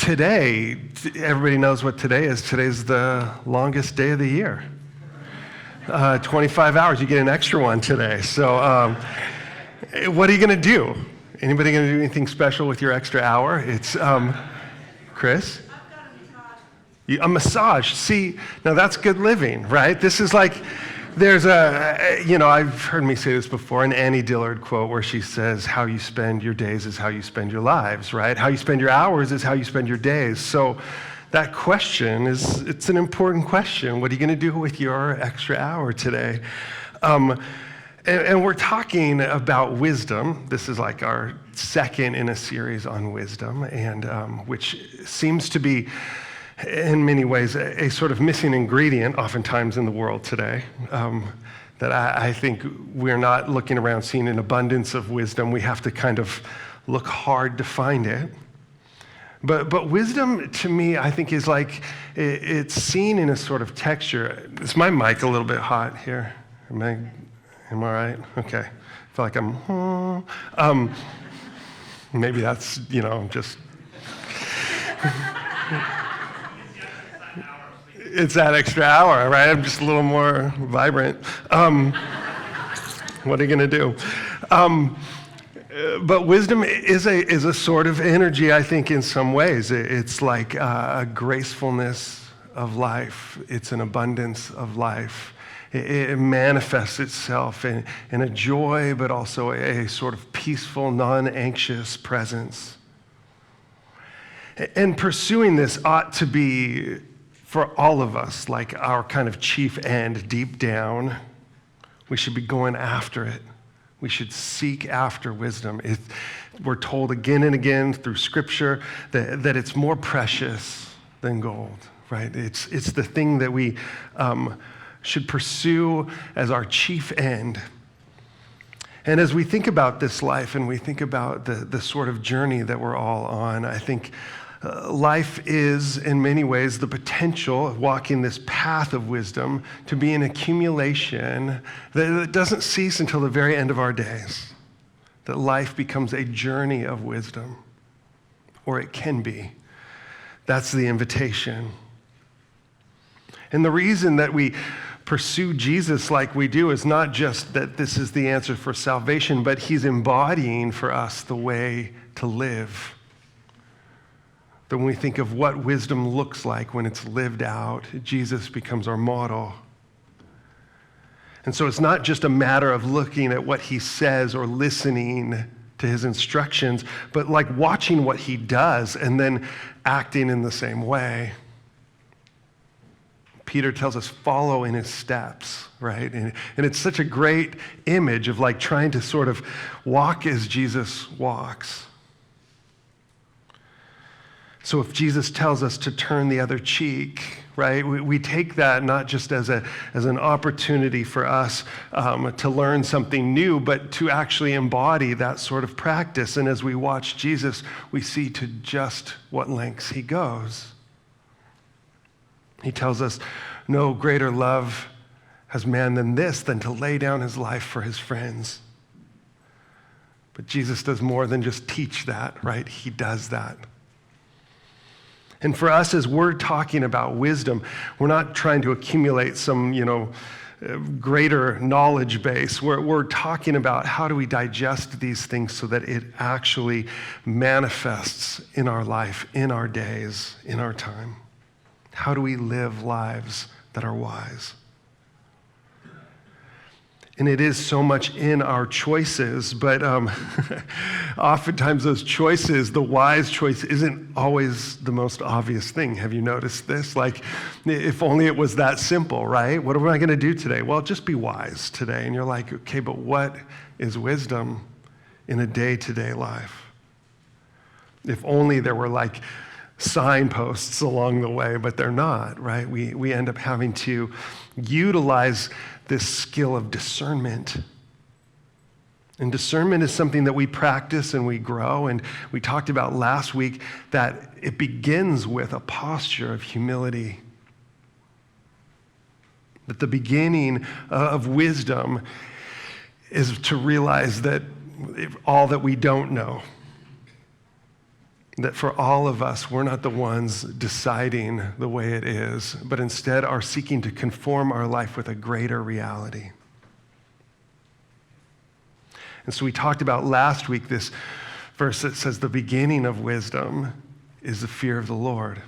today, everybody knows what today is. Today's the longest day of the year. 25 hours, you get an extra one today. So what are you going to do? Anybody going to do anything special with your extra hour? It's, Chris? I've got A massage. See, now that's good living, right? This is like, there's I've heard me say this before, an Annie Dillard quote where she says, how you spend your days is how you spend your lives, right? How you spend your hours is how you spend your days. So that question it's an important question. What are you going to do with your extra hour today? And we're talking about wisdom. This is like our second in a series on wisdom, and which seems to be, in many ways, a sort of missing ingredient oftentimes in the world today, that I think we're not looking around seeing an abundance of wisdom. We have to kind of look hard to find it. But wisdom, to me, I think is like, it's seen in a sort of texture. Is my mic a little bit hot here? Am I all right? Okay. I feel like I'm, maybe that's, just... It's that extra hour, right? I'm just a little more vibrant. What are you going to do? But wisdom is a sort of energy, I think, in some ways. It's like a gracefulness of life. It's an abundance of life. It manifests itself in a joy, but also a sort of peaceful, non-anxious presence. And pursuing this ought to be, for all of us, like our kind of chief end deep down. We should be going after it. We should seek after wisdom. We're told again and again through Scripture that it's more precious than gold, right? It's the thing that we should pursue as our chief end. And as we think about this life and we think about the sort of journey that we're all on, I think life is, in many ways, the potential of walking this path of wisdom to be an accumulation that doesn't cease until the very end of our days. That life becomes a journey of wisdom, or it can be. That's the invitation. And the reason that we pursue Jesus like we do is not just that this is the answer for salvation, but he's embodying for us the way to live. That when we think of what wisdom looks like when it's lived out, Jesus becomes our model. And so it's not just a matter of looking at what he says or listening to his instructions, but like watching what he does and then acting in the same way. Peter tells us, follow in his steps, right? And it's such a great image of like trying to sort of walk as Jesus walks. So if Jesus tells us to turn the other cheek, right, we take that not just as an opportunity for us to learn something new, but to actually embody that sort of practice. And as we watch Jesus, we see to just what lengths he goes. He tells us, no greater love has man than this, than to lay down his life for his friends. But Jesus does more than just teach that, right? He does that. And for us, as we're talking about wisdom, we're not trying to accumulate some, greater knowledge base. We're talking about how do we digest these things so that it actually manifests in our life, in our days, in our time. How do we live lives that are wise? And it is so much in our choices, but oftentimes those choices, the wise choice, isn't always the most obvious thing. Have you noticed this? Like, if only it was that simple, right? What am I going to do today? Well, just be wise today. And you're like, okay, but what is wisdom in a day-to-day life? If only there were like signposts along the way, but they're not, right? We end up having to utilize this skill of discernment. And discernment is something that we practice and we grow. And we talked about last week that it begins with a posture of humility. That the beginning of wisdom is to realize that all that we don't know, That for all of us, we're not the ones deciding the way it is, but instead are seeking to conform our life with a greater reality. And so we talked about last week this verse that says the beginning of wisdom is the fear of the Lord.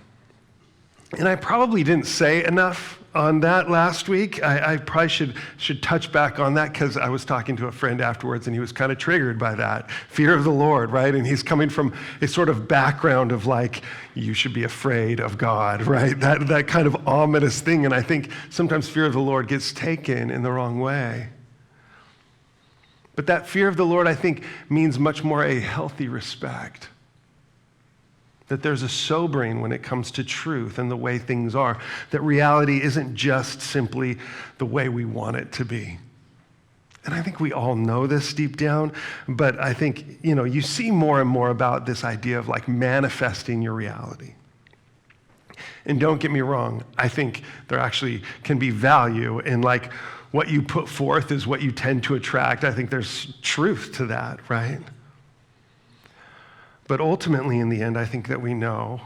And I probably didn't say enough on that last week. I probably should touch back on that because I was talking to a friend afterwards and he was kind of triggered by that. Fear of the Lord, right? And he's coming from a sort of background of like, you should be afraid of God, right? That kind of ominous thing. And I think sometimes fear of the Lord gets taken in the wrong way. But that fear of the Lord, I think, means much more a healthy respect. That there's a sobering when it comes to truth and the way things are. That reality isn't just simply the way we want it to be. And I think we all know this deep down, but I think, you see more and more about this idea of like manifesting your reality. And don't get me wrong, I think there actually can be value in like what you put forth is what you tend to attract. I think there's truth to that, right? But ultimately, in the end, I think that we know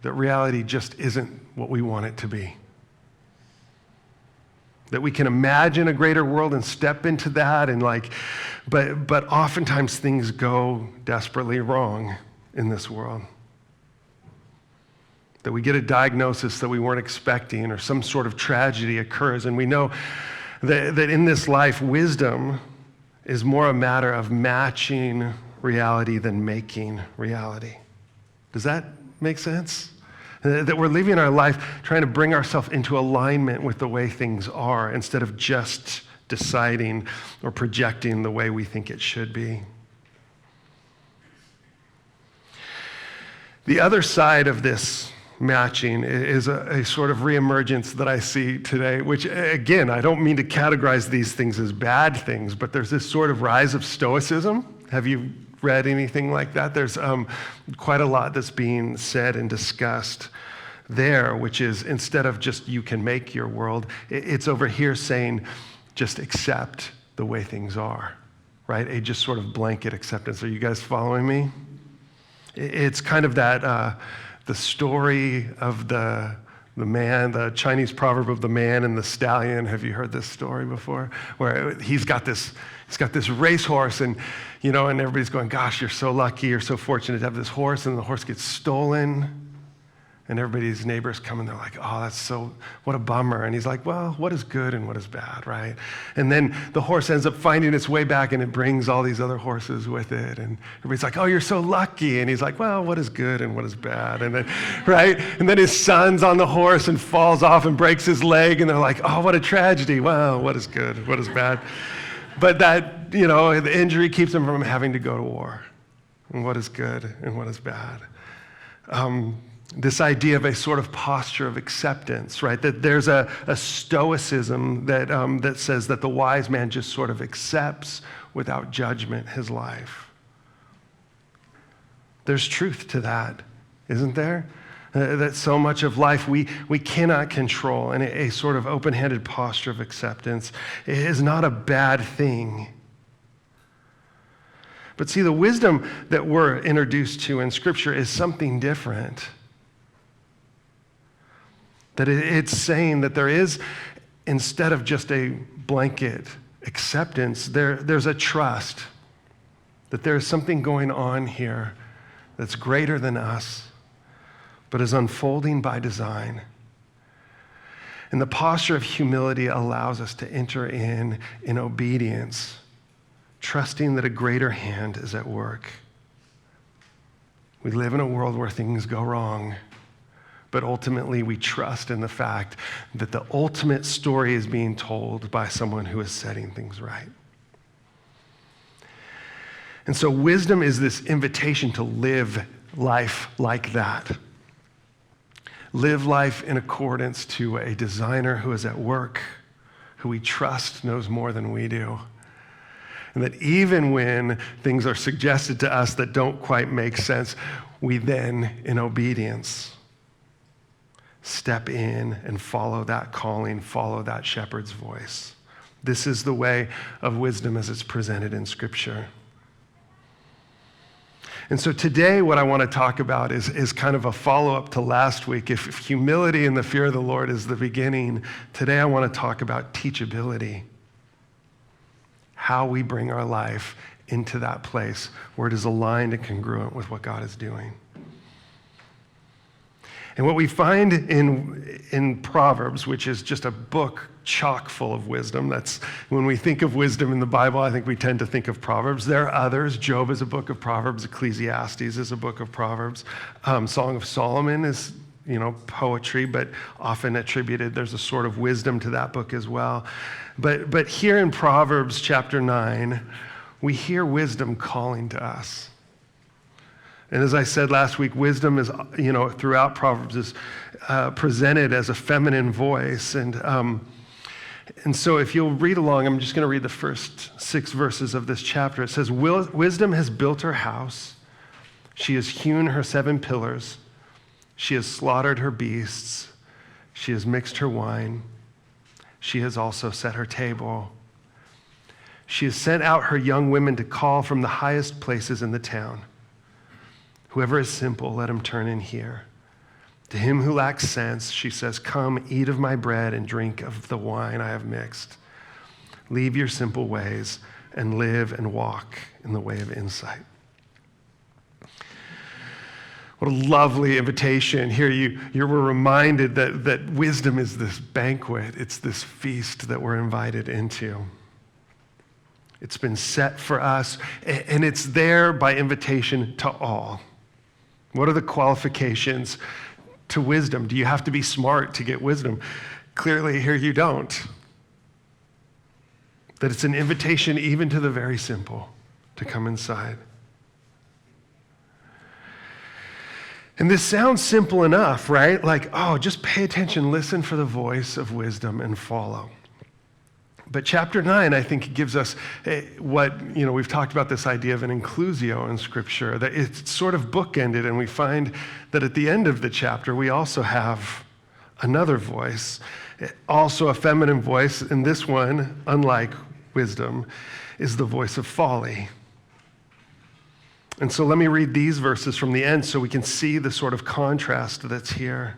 that reality just isn't what we want it to be. That we can imagine a greater world and step into that, and but oftentimes things go desperately wrong in this world. That we get a diagnosis that we weren't expecting, or some sort of tragedy occurs, and we know that in this life, wisdom is more a matter of matching reality than making reality. Does that make sense? That we're living our life trying to bring ourselves into alignment with the way things are instead of just deciding or projecting the way we think it should be. The other side of this matching is a sort of reemergence that I see today, which again, I don't mean to categorize these things as bad things, but there's this sort of rise of stoicism. Have you read anything like that? There's quite a lot that's being said and discussed there, which is instead of just you can make your world, it's over here saying just accept the way things are, right? A just sort of blanket acceptance. Are you guys following me? It's kind of that, the story of the man, the Chinese proverb of the man and the stallion. Have you heard this story before? Where he's got this racehorse and everybody's going, gosh, you're so lucky, you're so fortunate to have this horse, and the horse gets stolen. And everybody's neighbors come and they're like, oh, what a bummer. And he's like, well, what is good and what is bad, right? And then the horse ends up finding its way back and it brings all these other horses with it. And everybody's like, oh, you're so lucky. And he's like, well, what is good and what is bad? And then, right? And then his son's on the horse and falls off and breaks his leg. And they're like, oh, what a tragedy. Well, what is good? What is bad? But that, the injury keeps him from having to go to war. And what is good and what is bad? This idea of a sort of posture of acceptance, right? That there's a stoicism that says that the wise man just sort of accepts without judgment his life. There's truth to that, isn't there? That so much of life we cannot control, and a sort of open-handed posture of acceptance is not a bad thing. But see, the wisdom that we're introduced to in Scripture is something different. That it's saying that there is, instead of just a blanket acceptance, there's a trust. That there's something going on here that's greater than us, but is unfolding by design. And the posture of humility allows us to enter in obedience, trusting that a greater hand is at work. We live in a world where things go wrong, but ultimately we trust in the fact that the ultimate story is being told by someone who is setting things right. And so wisdom is this invitation to live life like that. Live life in accordance to a designer who is at work, who we trust knows more than we do. And that even when things are suggested to us that don't quite make sense, we then, in obedience, step in and follow that calling, follow that shepherd's voice. This is the way of wisdom as it's presented in Scripture. And so today what I want to talk about is kind of a follow-up to last week. If humility and the fear of the Lord is the beginning, today I want to talk about teachability. How we bring our life into that place where it is aligned and congruent with what God is doing. And what we find in Proverbs, which is just a book chock full of wisdom, that's when we think of wisdom in the Bible, I think we tend to think of Proverbs. There are others. Job is a book of Proverbs. Ecclesiastes is a book of Proverbs. Song of Solomon is, poetry, but often attributed. There's a sort of wisdom to that book as well. But here in Proverbs chapter 9, we hear wisdom calling to us. And as I said last week, wisdom is, throughout Proverbs is presented as a feminine voice. And so if you'll read along, I'm just going to read the first 6 verses of this chapter. It says, "Wisdom has built her house. She has hewn her 7 pillars. She has slaughtered her beasts. She has mixed her wine. She has also set her table. She has sent out her young women to call from the highest places in the town. Whoever is simple, let him turn in here. To him who lacks sense, she says, come, eat of my bread and drink of the wine I have mixed. Leave your simple ways and live and walk in the way of insight." What a lovely invitation. Here you were reminded that wisdom is this banquet. It's this feast that we're invited into. It's been set for us, and it's there by invitation to all. What are the qualifications to wisdom? Do you have to be smart to get wisdom? Clearly, here you don't. That it's an invitation even to the very simple to come inside. And this sounds simple enough, right? Like, just pay attention, listen for the voice of wisdom and follow. But chapter 9, I think, gives us we've talked about this idea of an inclusio in Scripture, that it's sort of bookended, and we find that at the end of the chapter, we also have another voice, also a feminine voice, and this one, unlike wisdom, is the voice of folly. And so let me read these verses from the end so we can see the sort of contrast that's here.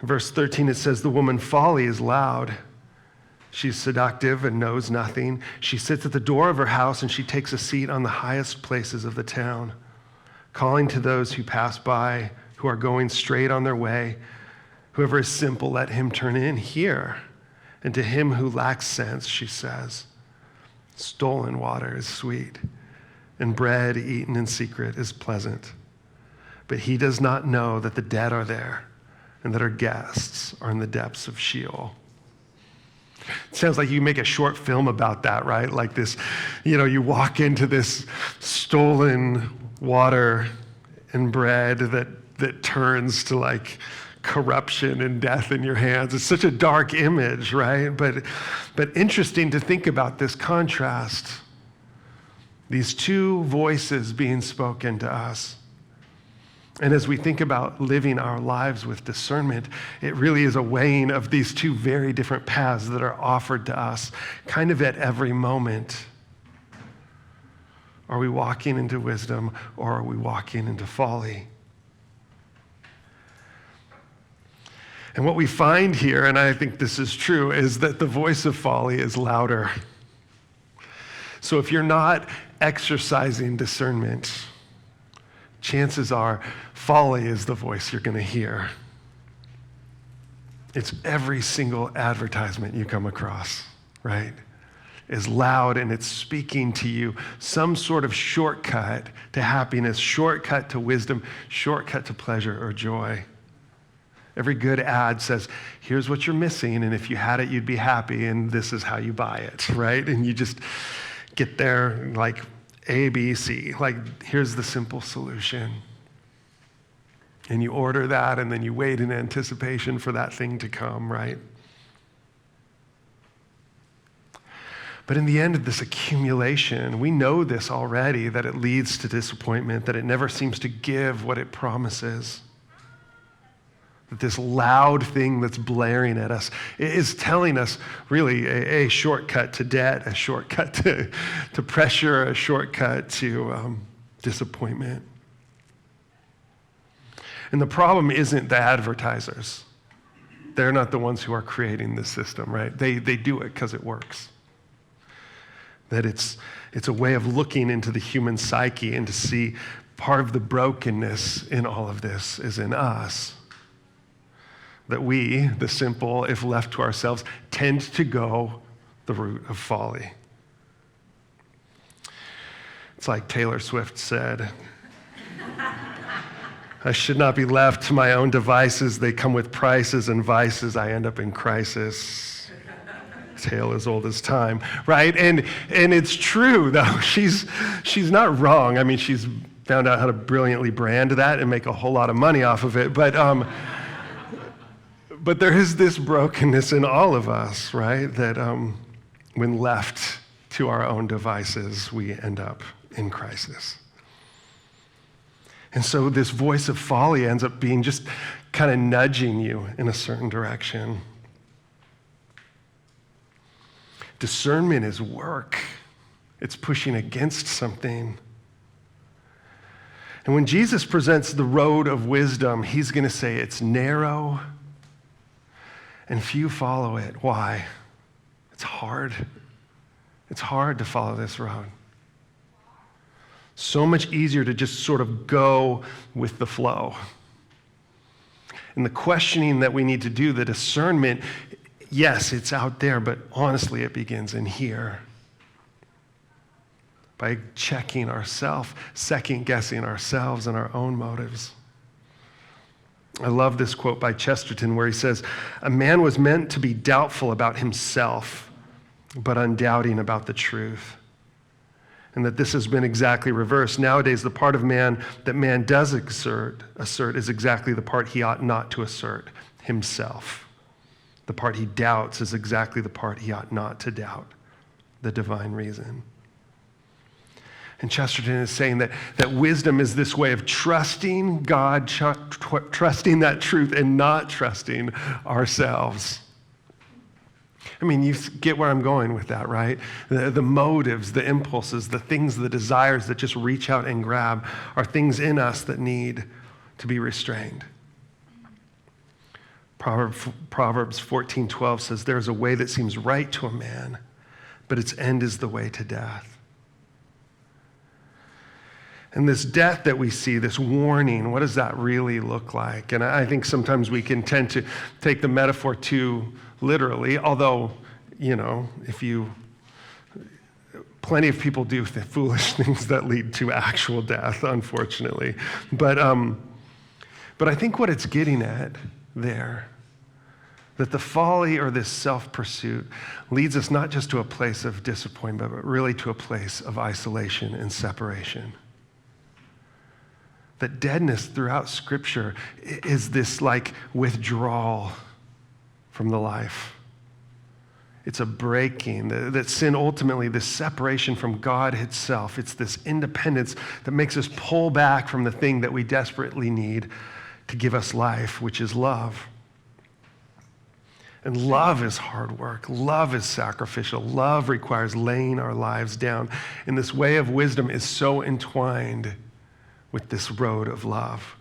In verse 13, it says, "The woman folly is loud. She's seductive and knows nothing. She sits at the door of her house and she takes a seat on the highest places of the town, calling to those who pass by, who are going straight on their way. Whoever is simple, let him turn in here. And to him who lacks sense, she says, stolen water is sweet, and bread eaten in secret is pleasant. But he does not know that the dead are there and that our guests are in the depths of Sheol." It sounds like you make a short film about that, right? Like this, you walk into this stolen water and bread that turns to like corruption and death in your hands. It's such a dark image, right? But interesting to think about this contrast. These two voices being spoken to us. And as we think about living our lives with discernment, it really is a weighing of these two very different paths that are offered to us kind of at every moment. Are we walking into wisdom, or are we walking into folly? And what we find here, and I think this is true, is that the voice of folly is louder. So if you're not exercising discernment, chances are folly is the voice you're going to hear. It's every single advertisement you come across, right? Is loud, and it's speaking to you some sort of shortcut to happiness, shortcut to wisdom, shortcut to pleasure or joy. Every good ad says, here's what you're missing, and if you had it, you'd be happy, and this is how you buy it, right? And you just get there like A, B, C. Like, here's the simple solution. And you order that, and then you wait in anticipation for that thing to come, right? But in the end of this accumulation, we know this already, that it leads to disappointment, that it never seems to give what it promises. That this loud thing that's blaring at us is telling us really a shortcut to debt, a shortcut to pressure, a shortcut to disappointment. And the problem isn't the advertisers. They're not the ones who are creating this system, right? They do it because it works. That it's a way of looking into the human psyche and to see part of the brokenness in all of this is in us. That we, the simple, if left to ourselves, tend to go the route of folly. It's like Taylor Swift said, I should not be left to my own devices. They come with prices and vices. I end up in crisis. Tale as old as time, right? And it's true, though. She's not wrong. I mean, she's found out how to brilliantly brand that and make a whole lot of money off of it. But there is this brokenness in all of us, right? That when left to our own devices, we end up in crisis. And so this voice of folly ends up being just kind of nudging you in a certain direction. Discernment is work. It's pushing against something. And when Jesus presents the road of wisdom, he's going to say it's narrow and few follow it. Why? It's hard. It's hard to follow this road. So much easier to just sort of go with the flow. And the questioning that we need to do, the discernment, yes, it's out there, but honestly, it begins in here. By checking ourselves, second-guessing ourselves and our own motives. I love this quote by Chesterton where he says, a man was meant to be doubtful about himself, but undoubting about the truth. And that this has been exactly reversed. Nowadays, the part of man that man does assert is exactly the part he ought not to assert, himself. The part he doubts is exactly the part he ought not to doubt, the divine reason. And Chesterton is saying that wisdom is this way of trusting God, trusting that truth, and not trusting ourselves. I mean, you get where I'm going with that, right? The motives, the impulses, the things, the desires that just reach out and grab are things in us that need to be restrained. Proverbs 14:12 says, there's a way that seems right to a man, but its end is the way to death. And this death that we see, this warning, what does that really look like? And I think sometimes we can tend to take the metaphor too literally, although, plenty of people do foolish things that lead to actual death, unfortunately. But I think what it's getting at there, that the folly or this self-pursuit leads us not just to a place of disappointment, but really to a place of isolation and separation. That deadness throughout Scripture is this like withdrawal from the life. It's a breaking, that sin ultimately, this separation from God itself, it's this independence that makes us pull back from the thing that we desperately need to give us life, which is love. And love is hard work. Love is sacrificial. Love requires laying our lives down. And this way of wisdom is so entwined with this road of love.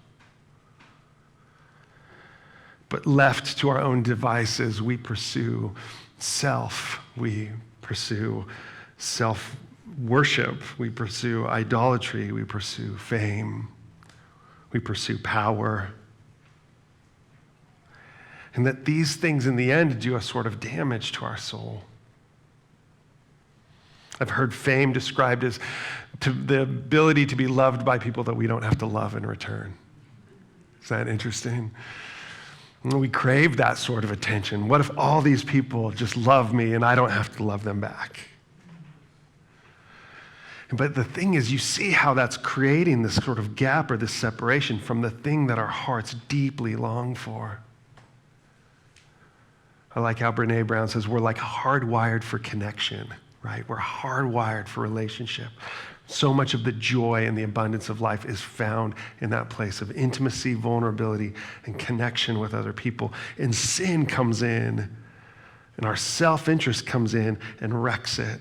But left to our own devices, we pursue self. We pursue self-worship. We pursue idolatry. We pursue fame. We pursue power. And that these things in the end do a sort of damage to our soul. I've heard fame described as the ability to be loved by people that we don't have to love in return. Is that interesting? We crave that sort of attention. What if all these people just love me and I don't have to love them back? But the thing is, you see how that's creating this sort of gap or this separation from the thing that our hearts deeply long for. I like how Brene Brown says we're like hardwired for connection, right? We're hardwired for relationship. So much of the joy and the abundance of life is found in that place of intimacy, vulnerability, and connection with other people. And sin comes in, and our self-interest comes in and wrecks it.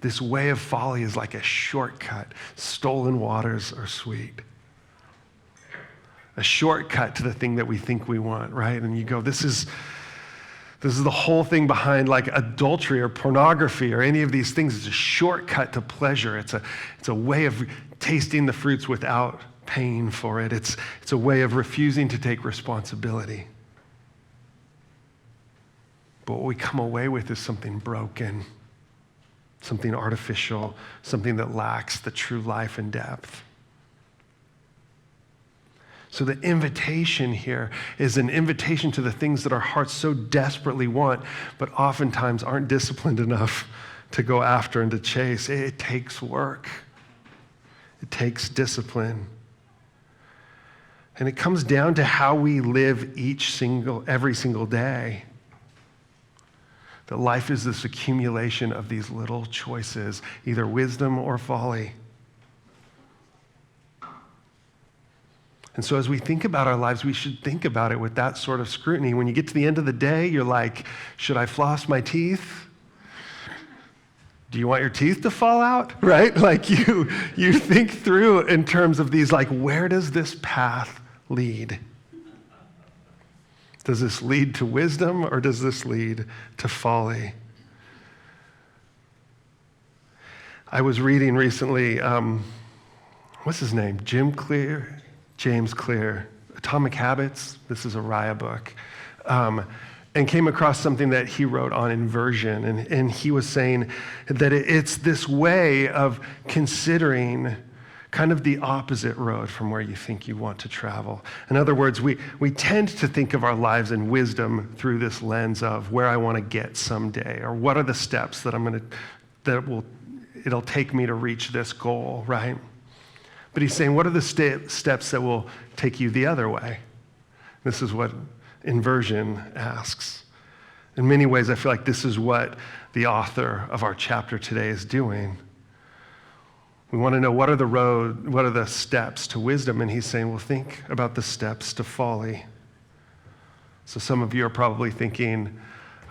This way of folly is like a shortcut. Stolen waters are sweet. A shortcut to the thing that we think we want, right? And you go, this is the whole thing behind like adultery or pornography or any of these things. It's a shortcut to pleasure. It's a way of tasting the fruits without paying for it. It's a way of refusing to take responsibility. But what we come away with is something broken, something artificial, something that lacks the true life and depth. So the invitation here is an invitation to the things that our hearts so desperately want, but oftentimes aren't disciplined enough to go after and to chase. It takes work. It takes discipline. And it comes down to how we live every single day. That life is this accumulation of these little choices, either wisdom or folly. And so as we think about our lives, we should think about it with that sort of scrutiny. When you get to the end of the day, you're like, should I floss my teeth? Do you want your teeth to fall out? Right? Like you think through in terms of these, like, where does this path lead? Does this lead to wisdom or does this lead to folly? I was reading recently, what's his name? James Clear, Atomic Habits. This is a Raya book. And came across something that he wrote on inversion. And he was saying that it's this way of considering kind of the opposite road from where you think you want to travel. In other words, we tend to think of our lives in wisdom through this lens of where I want to get someday, or what are the steps that it'll take me to reach this goal, right? But he's saying, what are the steps that will take you the other way? This is what inversion asks. In many ways, I feel like this is what the author of our chapter today is doing. We want to know what are the steps to wisdom, and he's saying, well, think about the steps to folly. So some of you are probably thinking,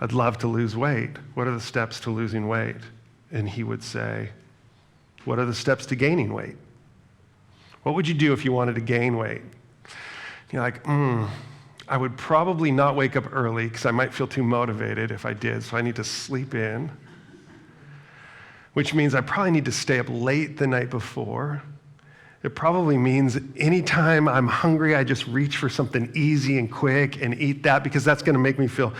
I'd love to lose weight. What are the steps to losing weight? And he would say, what are the steps to gaining weight? What would you do if you wanted to gain weight? You're like, I would probably not wake up early because I might feel too motivated if I did, so I need to sleep in, which means I probably need to stay up late the night before. It probably means anytime I'm hungry, I just reach for something easy and quick and eat that because that's going to make me feel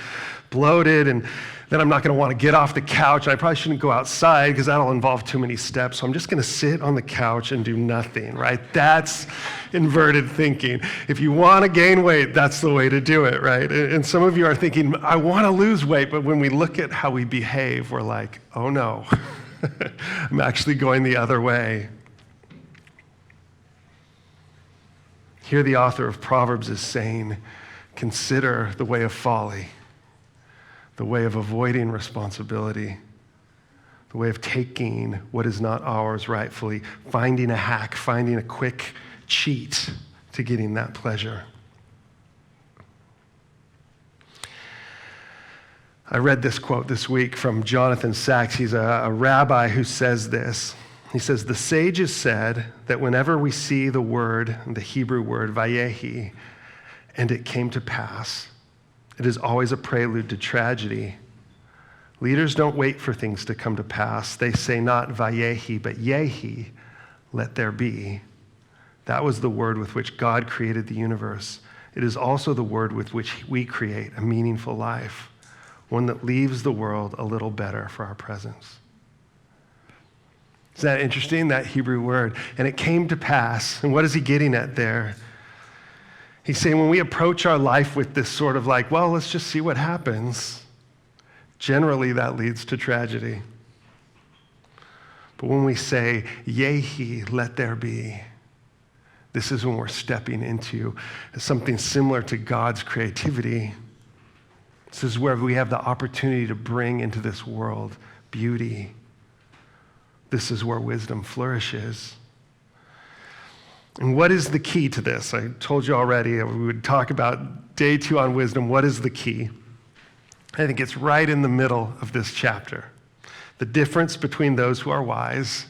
bloated, and then I'm not going to want to get off the couch. I probably shouldn't go outside because that'll involve too many steps. So I'm just going to sit on the couch and do nothing, right? That's inverted thinking. If you want to gain weight, that's the way to do it, right? And some of you are thinking, I want to lose weight, but when we look at how we behave, we're like, oh no, I'm actually going the other way. Here the author of Proverbs is saying, consider the way of folly, the way of avoiding responsibility, the way of taking what is not ours rightfully, finding a hack, finding a quick cheat to getting that pleasure. I read this quote this week from Jonathan Sacks. He's a rabbi who says this. He says, the sages said that whenever we see the word, the Hebrew word, vayehi, and it came to pass, it is always a prelude to tragedy. Leaders don't wait for things to come to pass. They say not vayehi, but yehi, let there be. That was the word with which God created the universe. It is also the word with which we create a meaningful life, one that leaves the world a little better for our presence. Isn't that interesting, that Hebrew word? And it came to pass. And what is he getting at there? He's saying when we approach our life with this sort of like, well, let's just see what happens, generally that leads to tragedy. But when we say, yehi, let there be, this is when we're stepping into something similar to God's creativity. This is where we have the opportunity to bring into this world beauty. This is where wisdom flourishes. And what is the key to this? I told you already, we would talk about day 2 on wisdom. What is the key? I think it's right in the middle of this chapter. The difference between those who are wise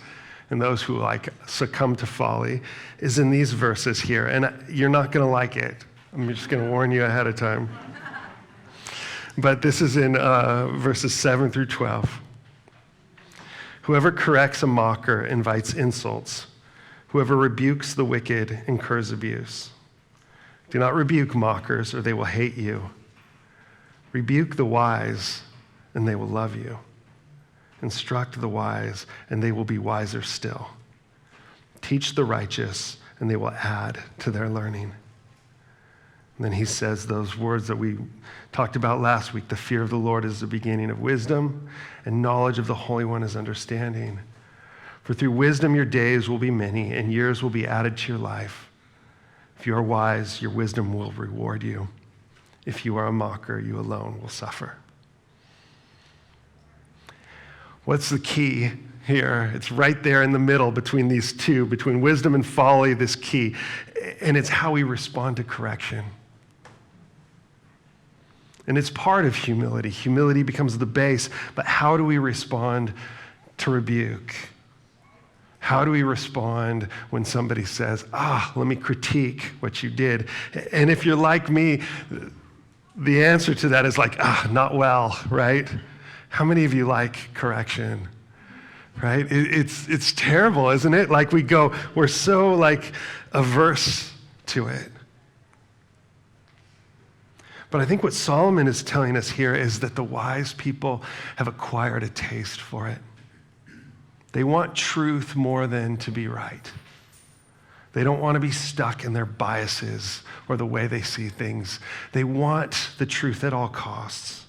and those who succumb to folly is in these verses here. And you're not going to like it. I'm just going to warn you ahead of time. But this is in verses 7 through 12. Whoever corrects a mocker invites insults. Whoever rebukes the wicked incurs abuse. Do not rebuke mockers, or they will hate you. Rebuke the wise, and they will love you. Instruct the wise, and they will be wiser still. Teach the righteous, and they will add to their learning. And then he says those words that we talked about last week. The fear of the Lord is the beginning of wisdom, and knowledge of the Holy One is understanding. For through wisdom your days will be many, and years will be added to your life. If you are wise, your wisdom will reward you. If you are a mocker, you alone will suffer. What's the key here? It's right there in the middle between these two, between wisdom and folly, this key. And it's how we respond to correction. And it's part of humility. Humility becomes the base, but how do we respond to rebuke? How do we respond when somebody says, let me critique what you did? And if you're like me, the answer to that is not well, right? How many of you like correction, right? It's terrible, isn't it? We're so averse to it. But I think what Solomon is telling us here is that the wise people have acquired a taste for it. They want truth more than to be right. They don't want to be stuck in their biases or the way they see things. They want the truth at all costs.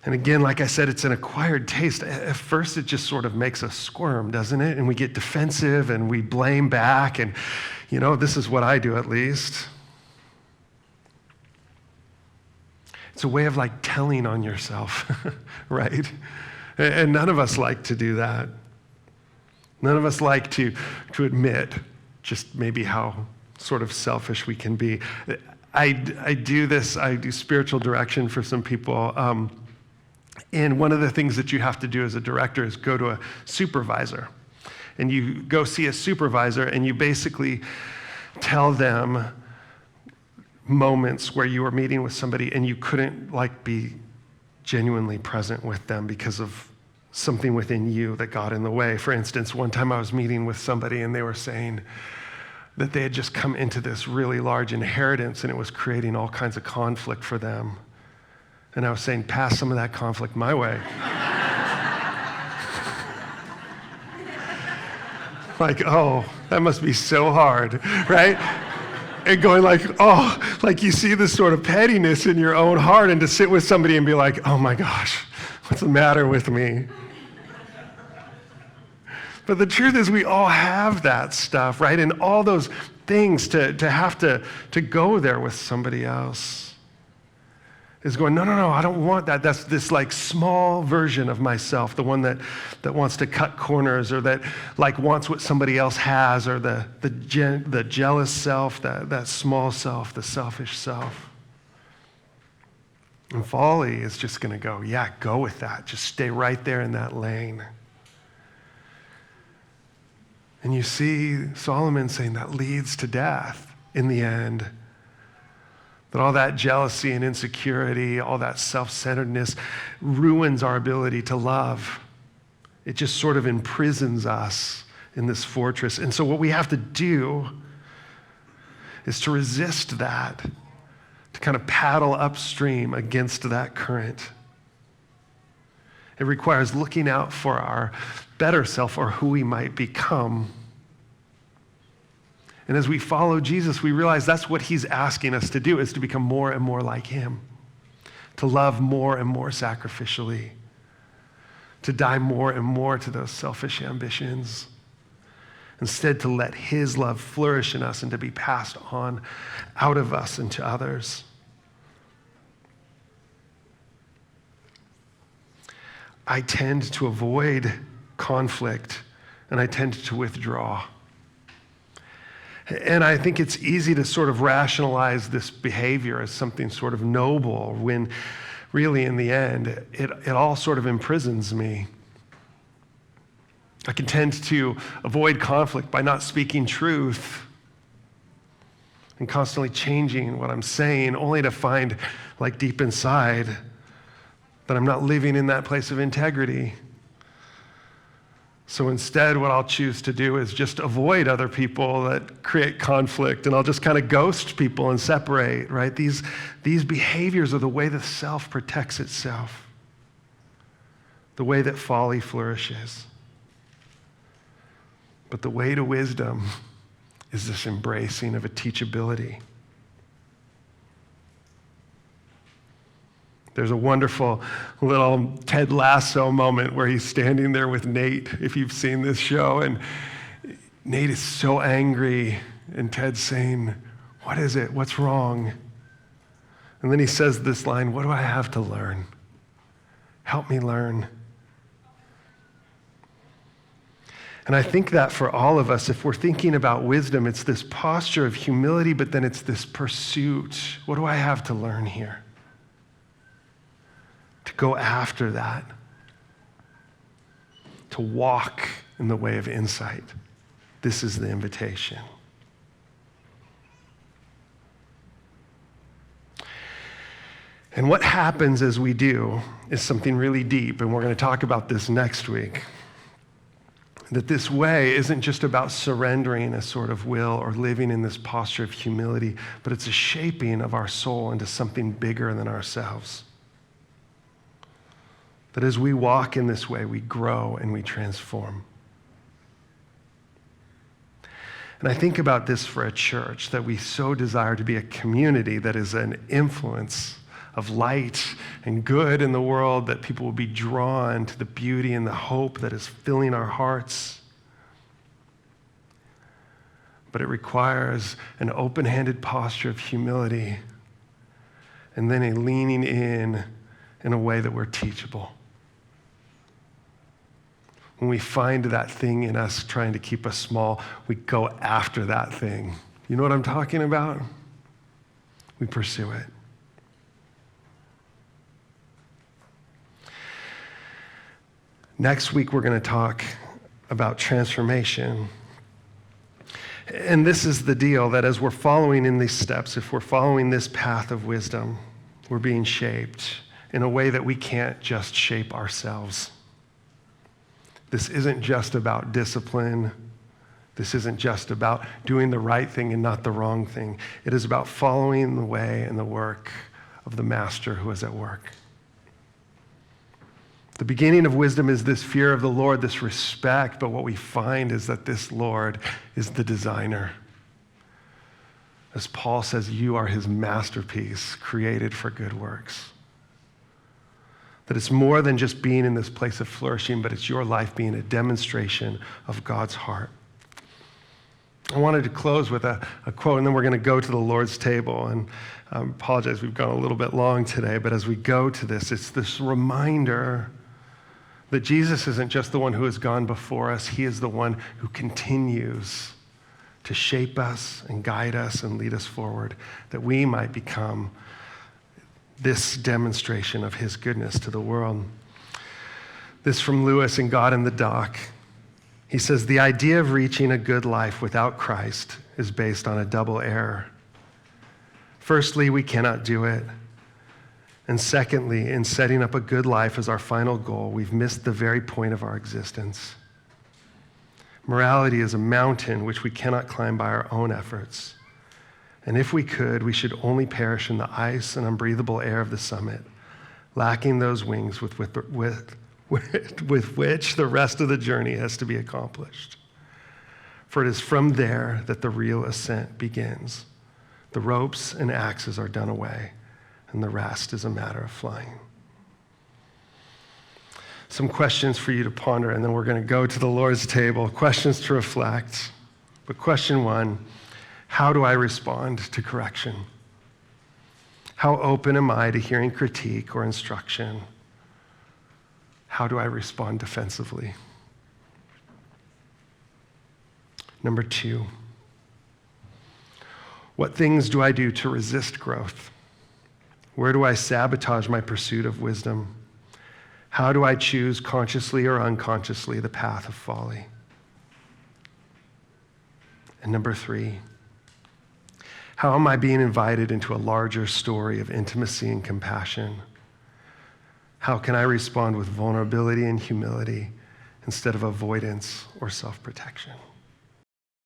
And again, like I said, it's an acquired taste. At first, it just sort of makes us squirm, doesn't it? And we get defensive and we blame back. And, this is what I do at least. It's a way of telling on yourself, right? And none of us like to do that. None of us like to admit just maybe how sort of selfish we can be. I do spiritual direction for some people. And one of the things that you have to do as a director is go to a supervisor. And you go see a supervisor and you basically tell them moments where you were meeting with somebody and you couldn't be genuinely present with them because of something within you that got in the way. For instance, one time I was meeting with somebody and they were saying that they had just come into this really large inheritance and it was creating all kinds of conflict for them. And I was saying, pass some of that conflict my way. That must be so hard, right? And going you see this sort of pettiness in your own heart, and to sit with somebody and be like, oh my gosh, what's the matter with me? But the truth is we all have that stuff, right? And all those things to have to go there with somebody else is going, no, I don't want that. That's this small version of myself, the one that wants to cut corners or that wants what somebody else has, or the jealous self, that small self, the selfish self. And folly is just going to go, go with that. Just stay right there in that lane. And you see Solomon saying that leads to death in the end. That all that jealousy and insecurity, all that self-centeredness ruins our ability to love. It just sort of imprisons us in this fortress. And so what we have to do is to resist that, to kind of paddle upstream against that current. It requires looking out for our better self or who we might become. And as we follow Jesus, we realize that's what he's asking us to do, is to become more and more like him, to love more and more sacrificially, to die more and more to those selfish ambitions, instead to let his love flourish in us and to be passed on out of us and to others. I tend to avoid conflict and I tend to withdraw. And I think it's easy to sort of rationalize this behavior as something sort of noble when really in the end, it all sort of imprisons me. I can tend to avoid conflict by not speaking truth and constantly changing what I'm saying, only to find, like deep inside, that I'm not living in that place of integrity. So instead, what I'll choose to do is just avoid other people that create conflict, and I'll just kind of ghost people and separate, right? These behaviors are the way the self protects itself, the way that folly flourishes. But the way to wisdom is this embracing of a teachability. There's a wonderful little Ted Lasso moment where he's standing there with Nate, if you've seen this show, and Nate is so angry, and Ted's saying, "What is it? What's wrong?" And then he says this line, "What do I have to learn? Help me learn." And I think that for all of us, if we're thinking about wisdom, it's this posture of humility, but then it's this pursuit. What do I have to learn here? To go after that. To walk in the way of insight. This is the invitation. And what happens as we do is something really deep, and we're going to talk about this next week. That this way isn't just about surrendering a sort of will or living in this posture of humility, but it's a shaping of our soul into something bigger than ourselves. That as we walk in this way, we grow and we transform. And I think about this for a church, that we so desire to be a community that is an influence of light and good in the world, that people will be drawn to the beauty and the hope that is filling our hearts. But it requires an open-handed posture of humility and then a leaning in a way that we're teachable. When we find that thing in us trying to keep us small, we go after that thing. You know what I'm talking about? We pursue it. Next week, we're going to talk about transformation. And this is the deal, that as we're following in these steps, if we're following this path of wisdom, we're being shaped in a way that we can't just shape ourselves. This isn't just about discipline. This isn't just about doing the right thing and not the wrong thing. It is about following the way and the work of the Master who is at work. The beginning of wisdom is this fear of the Lord, this respect, but what we find is that this Lord is the designer. As Paul says, you are his masterpiece, created for good works. That it's more than just being in this place of flourishing, but it's your life being a demonstration of God's heart. I wanted to close with a quote, and then we're going to go to the Lord's table. And I apologize, we've gone a little bit long today, but as we go to this, it's this reminder that Jesus isn't just the one who has gone before us. He is the one who continues to shape us and guide us and lead us forward, that we might become this demonstration of his goodness to the world. This from Lewis in God in the Dock. He says, the idea of reaching a good life without Christ is based on a double error. Firstly, we cannot do it. And secondly, in setting up a good life as our final goal, we've missed the very point of our existence. Morality is a mountain which we cannot climb by our own efforts. And if we could, we should only perish in the ice and unbreathable air of the summit, lacking those wings with which the rest of the journey has to be accomplished. For it is from there that the real ascent begins. The ropes and axes are done away, and the rest is a matter of flying. Some questions for you to ponder, and then we're going to go to the Lord's table. Questions to reflect. But question one, how do I respond to correction? How open am I to hearing critique or instruction? How do I respond defensively? Number two, what things do I do to resist growth? Where do I sabotage my pursuit of wisdom? How do I choose, consciously or unconsciously, the path of folly? And number 3, how am I being invited into a larger story of intimacy and compassion? How can I respond with vulnerability and humility instead of avoidance or self-protection?